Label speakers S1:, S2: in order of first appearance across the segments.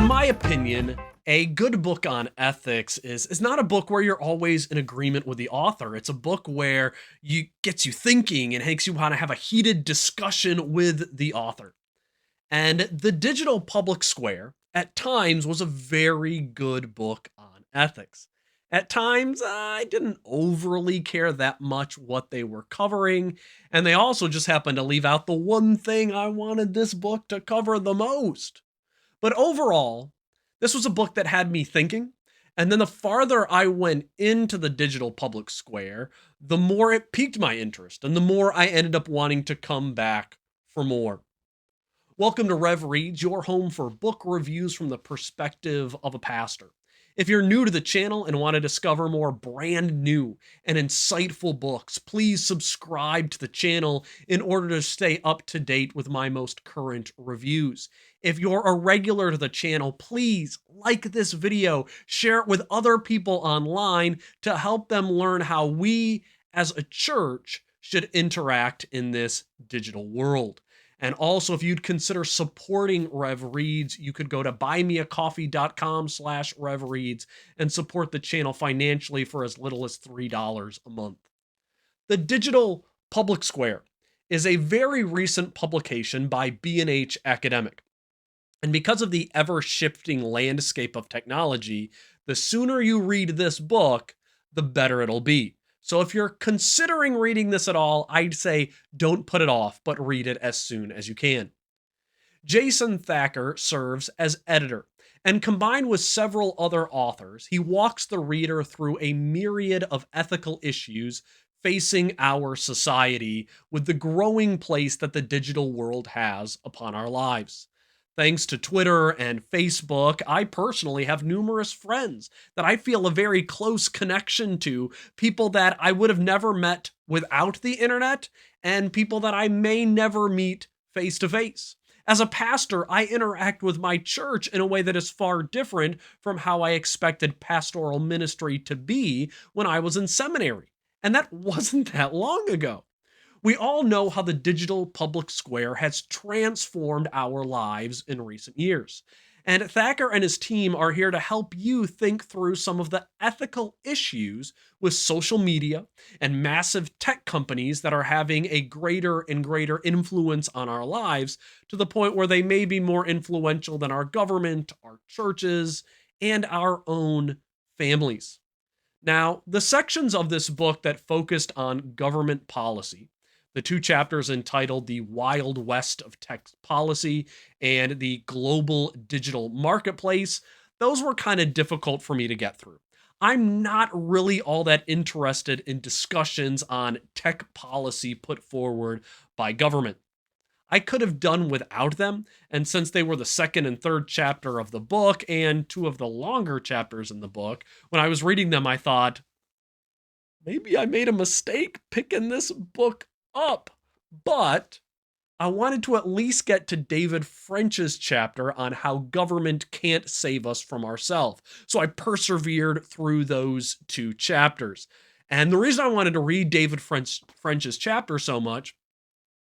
S1: my opinion, a good book on ethics is not a book where you're always in agreement with the author. It's a book where you gets you thinking and makes you want to have a heated discussion with the author. And The Digital Public Square, at times, was a very good book on ethics. At times, I didn't overly care that much what they were covering, and they also just happened to leave out the one thing I wanted this book to cover the most. But overall, this was a book that had me thinking. And then the farther I went into the digital public square, the more it piqued my interest and the more I ended up wanting to come back for more. Welcome to Rev Reads, your home for book reviews from the perspective of a pastor. If you're new to the channel and want to discover more brand new and insightful books, please subscribe to the channel in order to stay up to date with my most current reviews. If you're a regular to the channel, please like this video, share it with other people online to help them learn how we as a church should interact in this digital world. And also, if you'd consider supporting Rev Reads, you could go to buymeacoffee.com/Rev Reads and support the channel financially for as little as $3 a month. The Digital Public Square is a very recent publication by B&H Academic. And because of the ever-shifting landscape of technology, the sooner you read this book, the better it'll be. So if you're considering reading this at all, I'd say don't put it off, but read it as soon as you can. Jason Thacker serves as editor, and combined with several other authors, he walks the reader through a myriad of ethical issues facing our society with the growing place that the digital world has upon our lives. Thanks to Twitter and Facebook, I personally have numerous friends that I feel a very close connection to, people that I would have never met without the internet, and people that I may never meet face to face. As a pastor, I interact with my church in a way that is far different from how I expected pastoral ministry to be when I was in seminary. And that wasn't that long ago. We all know how the digital public square has transformed our lives in recent years. And Thacker and his team are here to help you think through some of the ethical issues with social media and massive tech companies that are having a greater and greater influence on our lives to the point where they may be more influential than our government, our churches, and our own families. Now, the sections of this book that focused on government policy, the two chapters entitled The Wild West of Tech Policy and The Global Digital Marketplace, those were kind of difficult for me to get through. I'm not really all that interested in discussions on tech policy put forward by government. I could have done without them, and since they were the second and third chapter of the book and two of the longer chapters in the book, when I was reading them, I thought, maybe I made a mistake picking this book up, but I wanted to at least get to David French's chapter on how government can't save us from ourselves. So I persevered through those two chapters. And the reason I wanted to read David French's chapter so much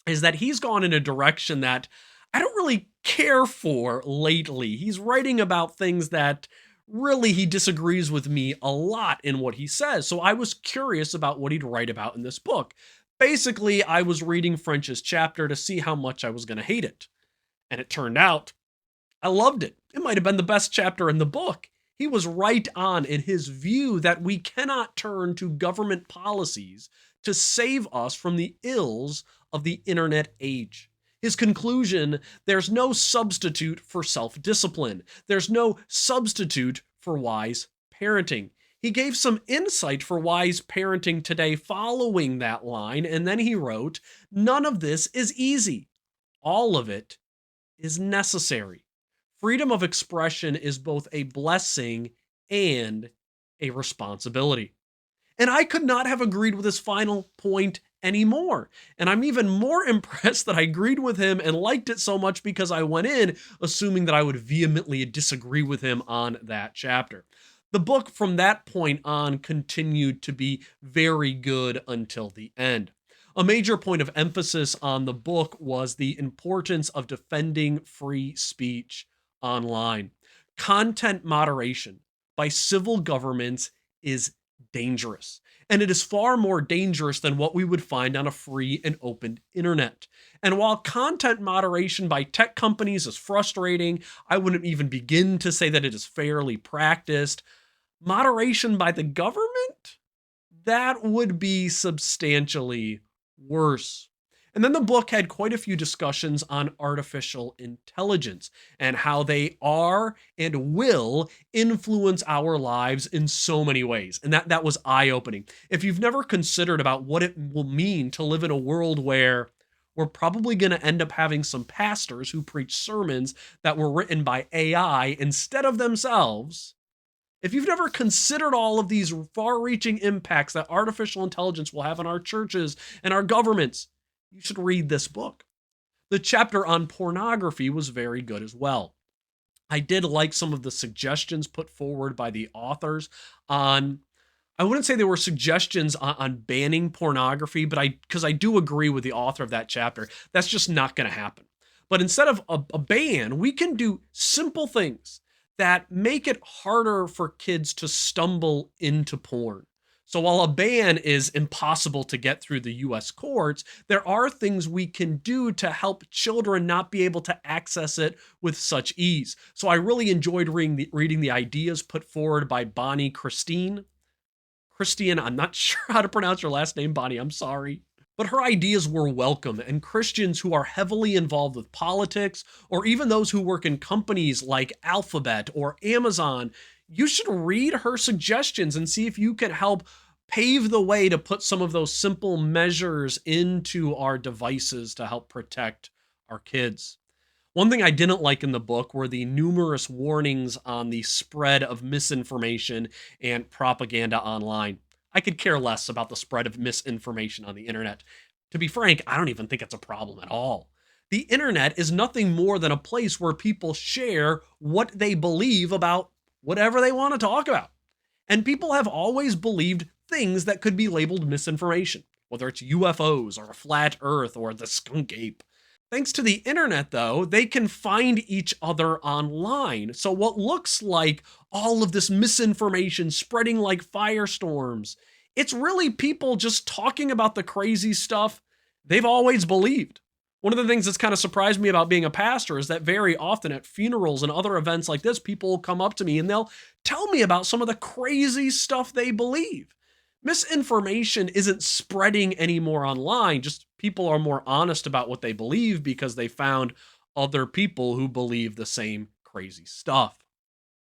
S1: is that he's gone in a direction that I don't really care for lately. He's writing about things that really he disagrees with me a lot in what he says. So I was curious about what he'd write about in this book. Basically, I was reading French's chapter to see how much I was going to hate it. And it turned out I loved it. It might have been the best chapter in the book. He was right on in his view that we cannot turn to government policies to save us from the ills of the internet age. His conclusion, there's no substitute for self-discipline. There's no substitute for wise parenting. He gave some insight for wise parenting today following that line, and then he wrote, none of this is easy. All of it is necessary. Freedom of expression is both a blessing and a responsibility. And I could not have agreed with his final point anymore. And I'm even more impressed that I agreed with him and liked it so much because I went in assuming that I would vehemently disagree with him on that chapter. The book from that point on continued to be very good until the end. A major point of emphasis on the book was the importance of defending free speech online. content moderation by civil governments is dangerous. And it is far more dangerous than what we would find on a free and open internet. And while content moderation by tech companies is frustrating, I wouldn't even begin to say that it is fairly practiced. Moderation by the government? That would be substantially worse. And then the book had quite a few discussions on artificial intelligence and how they are and will influence our lives in so many ways. And that was eye-opening. If you've never considered about what it will mean to live in a world where we're probably going to end up having some pastors who preach sermons that were written by AI instead of themselves, if you've never considered all of these far-reaching impacts that artificial intelligence will have on our churches and our governments, you should read this book. The chapter on pornography was very good as well. I did like some of the suggestions put forward by the authors on, I wouldn't say they were suggestions on banning pornography, but because I do agree with the author of that chapter, that's just not going to happen. But instead of a ban, we can do simple things that make it harder for kids to stumble into porn. So while a ban is impossible to get through the US courts, there are things we can do to help children not be able to access it with such ease. So I really enjoyed reading the ideas put forward by Bonnie Kristian. I'm not sure how to pronounce your last name, Bonnie, I'm sorry. But her ideas were welcome, and Christians who are heavily involved with politics, or even those who work in companies like Alphabet or Amazon, you should read her suggestions and see if you can help pave the way to put some of those simple measures into our devices to help protect our kids. One thing I didn't like in the book were the numerous warnings on the spread of misinformation and propaganda online. I could care less about the spread of misinformation on the internet. To be frank, I don't even think it's a problem at all. The internet is nothing more than a place where people share what they believe about whatever they want to talk about. And people have always believed things that could be labeled misinformation, whether it's UFOs or a flat earth or the skunk ape. Thanks to the internet, though, they can find each other online. So what looks like all of this misinformation spreading like firestorms, it's really people just talking about the crazy stuff they've always believed. One of the things that's kind of surprised me about being a pastor is that very often at funerals and other events like this, people will come up to me and they'll tell me about some of the crazy stuff they believe. Misinformation isn't spreading anymore online, just people are more honest about what they believe because they found other people who believe the same crazy stuff.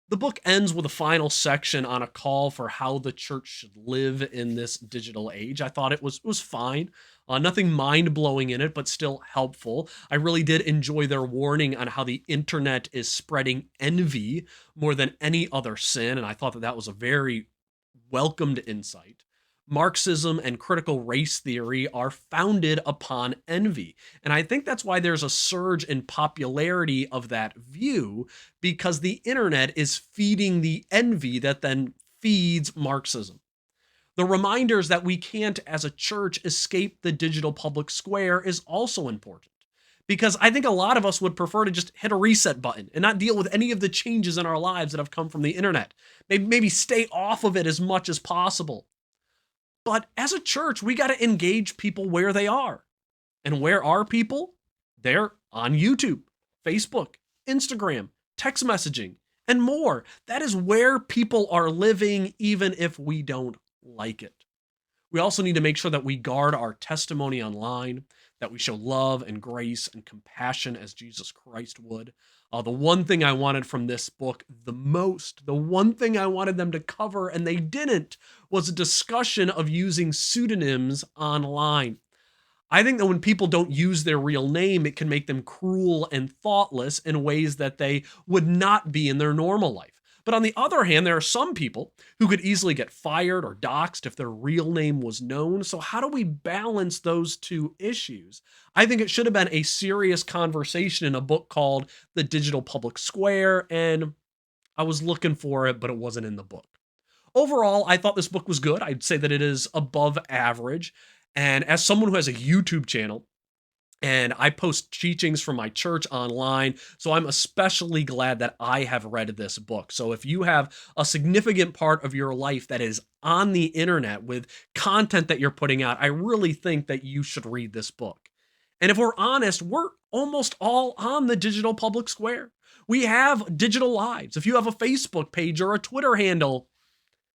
S1: The book ends with a final section on a call for how the church should live in this digital age. I thought it was fine. Nothing mind-blowing in it, but still helpful. I really did enjoy their warning on how the internet is spreading envy more than any other sin, and I thought that was a very welcomed insight. Marxism and critical race theory are founded upon envy. And I think that's why there's a surge in popularity of that view, because the internet is feeding the envy that then feeds Marxism. The reminders that we can't, as a church, escape the digital public square is also important. Because I think a lot of us would prefer to just hit a reset button and not deal with any of the changes in our lives that have come from the internet. Maybe stay off of it as much as possible. But as a church, we got to engage people where they are. And where are people? They're on YouTube, Facebook, Instagram, text messaging, and more. That is where people are living, even if we don't like it. We also need to make sure that we guard our testimony online, that we show love and grace and compassion as Jesus Christ would. The one thing I wanted from this book the most, the one thing I wanted them to cover and they didn't, was a discussion of using pseudonyms online. I think that when people don't use their real name, it can make them cruel and thoughtless in ways that they would not be in their normal life. But on the other hand, there are some people who could easily get fired or doxxed if their real name was known. So how do we balance those two issues? I think it should have been a serious conversation in a book called The Digital Public Square, and I was looking for it, but it wasn't in the book. Overall, I thought this book was good. I'd say that it is above average. And as someone who has a YouTube channel, And I post teachings from my church online. So I'm especially glad that I have read this book. So if you have a significant part of your life that is on the internet with content that you're putting out, I really think that you should read this book. And if we're honest, we're almost all on the digital public square. We have digital lives. If you have a Facebook page or a Twitter handle,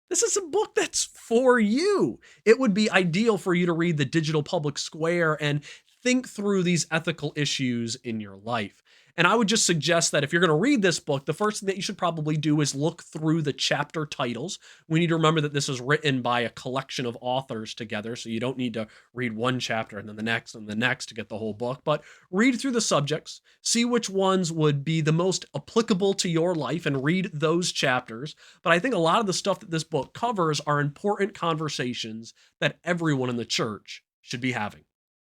S1: this is a book that's for you. It would be ideal for you to read the digital public square and think through these ethical issues in your life. And I would just suggest that if you're going to read this book, the first thing that you should probably do is look through the chapter titles. We need to remember that this is written by a collection of authors together, so you don't need to read one chapter and then the next and the next to get the whole book, but read through the subjects, see which ones would be the most applicable to your life and read those chapters. But I think a lot of the stuff that this book covers are important conversations that everyone in the church should be having.